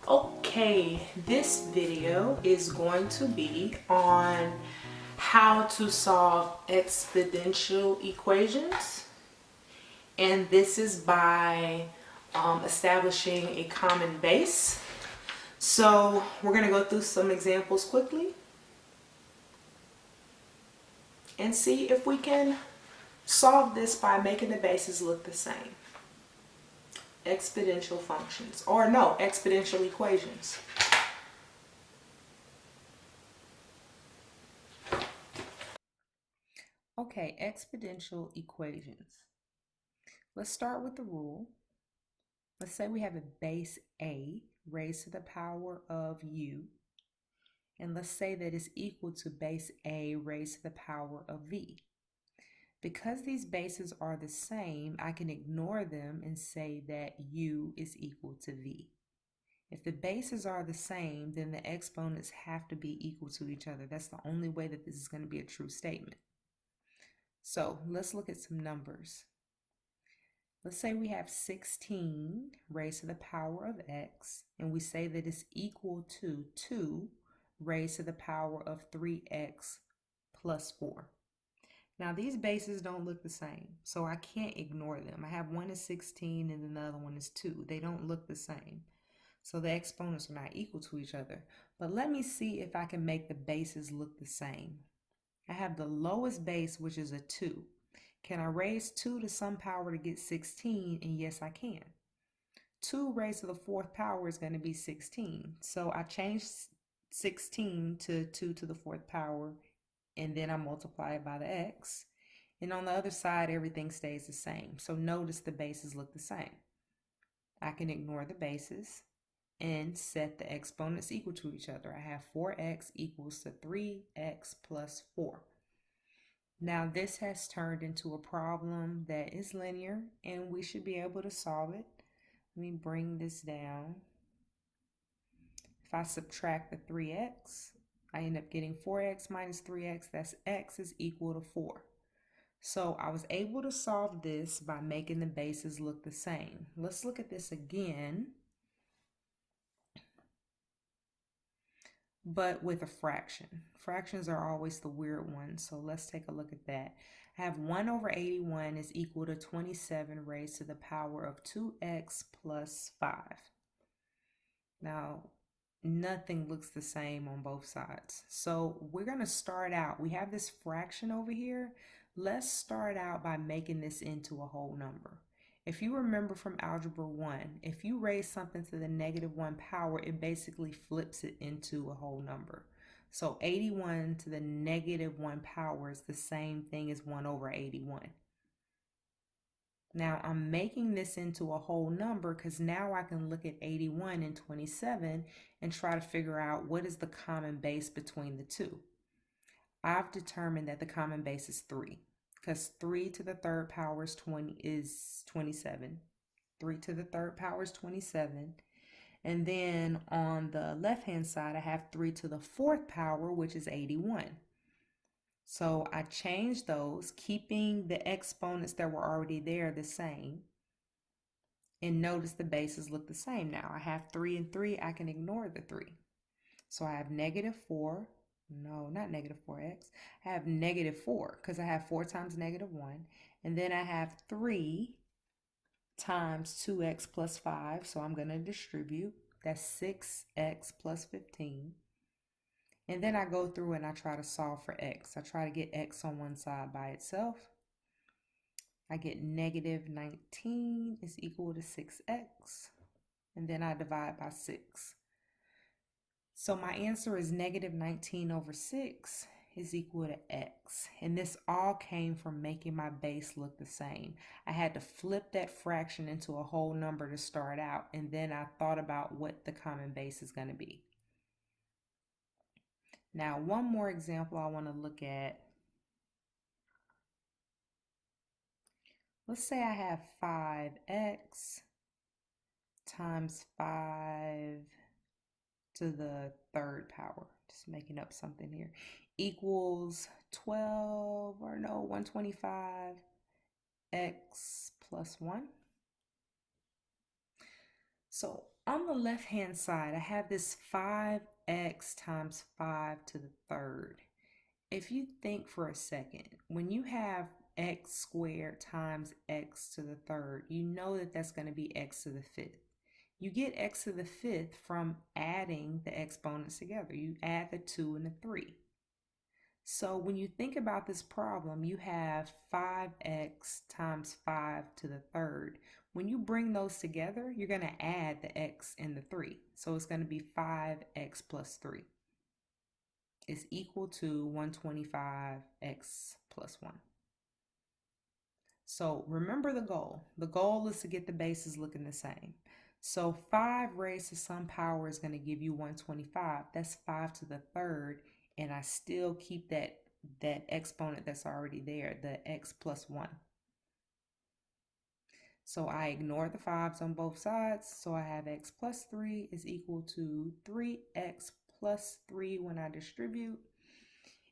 Okay, this video is going to be on how to solve exponential equations, and this is by establishing a common base. So we're going to go through some examples quickly and see if we can solve this by making the bases look the same. Exponential functions, or no, exponential equations. Okay, exponential equations. Let's start with the rule. Let's say we have a base a raised to the power of u, and let's say that it's equal to base a raised to the power of v. Because these bases are the same, I can ignore them and say that u is equal to v. If the bases are the same, then the exponents have to be equal to each other. That's the only way that this is going to be a true statement. So let's look at some numbers. Let's say we have 16 raised to the power of x, and we say that it's equal to 2 raised to the power of 3x plus 4. Now these bases don't look the same, so I can't ignore them. I have one is 16 and another one is 2. They don't look the same. So the exponents are not equal to each other. But let me see if I can make the bases look the same. I have the lowest base, which is a 2. Can I raise 2 to some power to get 16? And yes, I can. 2 raised to the 4th power is going to be 16. So I changed 16 to 2 to the 4th power, and then I multiply it by the x. And on the other side, everything stays the same. So notice the bases look the same. I can ignore the bases and set the exponents equal to each other. I have 4x equals to 3x plus 4. Now this has turned into a problem that is linear, and we should be able to solve it. Let me bring this down. If I subtract the 3x, I end up getting 4x minus 3x. That's x is equal to 4. So I was able to solve this by making the bases look the same. Let's look at this again, but with a fraction. Fractions are always the weird ones, so let's take a look at that. I have 1 over 81 is equal to 27 raised to the power of 2x plus 5. Now, nothing looks the same on both sides. So we're going to start out. We have this fraction over here. Let's start out by making this into a whole number. If you remember from Algebra 1, if you raise something to the -1 power, it basically flips it into a whole number. So 81 to the -1 power is the same thing as 1 over 81. Now I'm making this into a whole number because now I can look at 81 and 27 and try to figure out what is the common base between the two. I've determined that the common base is 3, because 3 to the 3rd power is 27. 3 to the 3rd power is 27. And then on the left-hand side, I have 3 to the 4th power, which is 81. So I changed those, keeping the exponents that were already there the same. And notice the bases look the same now. I have 3 and 3. I can ignore the 3. So I have -4. No, not -4x. I have -4 because I have 4 times -1. And then I have 3 times 2x plus 5. So I'm going to distribute. That's 6x plus 15. And then I go through and I try to solve for x. I try to get x on one side by itself. I get -19 is equal to 6x. And then I divide by 6. So my answer is -19 over 6 is equal to x. And this all came from making my base look the same. I had to flip that fraction into a whole number to start out, and then I thought about what the common base is going to be. Now, one more example I want to look at. Let's say I have 5x times 5 to the 3rd power, just making up something here, equals 125 x plus 1. So On the left-hand side, I have this 5x times 5 to the third. If you think for a second, when you have x squared times x to the third, you know that that's going to be x to the fifth. You get x to the fifth from adding the exponents together. You add the 2 and the 3. So when you think about this problem, you have 5x times 5 to the third. When you bring those together, you're going to add the x and the 3. So it's going to be 5x plus 3 is equal to 125x plus 1. So remember the goal. The goal is to get the bases looking the same. So 5 raised to some power is going to give you 125. That's 5 to the third, and I still keep that exponent that's already there, the x plus 1. So I ignore the 5's on both sides, so I have x plus 3 is equal to 3x plus 3 when I distribute.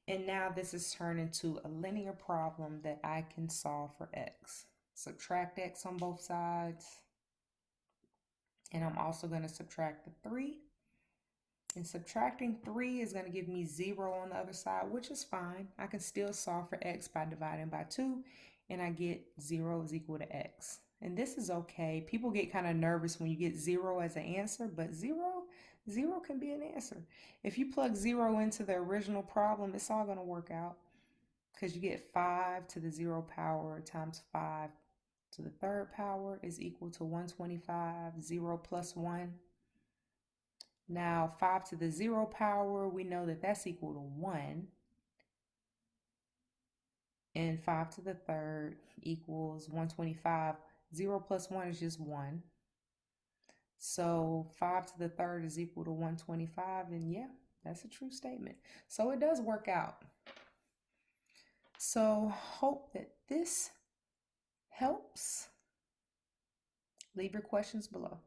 And now this is turned into a linear problem that I can solve for x. Subtract x on both sides. And I'm also going to subtract the 3. And subtracting 3 is going to give me 0 on the other side, which is fine. I can still solve for x by dividing by 2. And I get 0 is equal to x. And this is okay. People get kind of nervous when you get 0 as an answer, but 0 can be an answer. If you plug 0 into the original problem, it's all going to work out because you get 5 to the 0 power times 5 to the third power is equal to 125, 0 plus 1. Now 5 to the 0 power, we know that that's equal to 1. And 5 to the third equals 125. 0 plus 1 is just 1. So 5 to the third is equal to 125. And yeah, that's a true statement. So it does work out. So hope that this helps. Leave your questions below.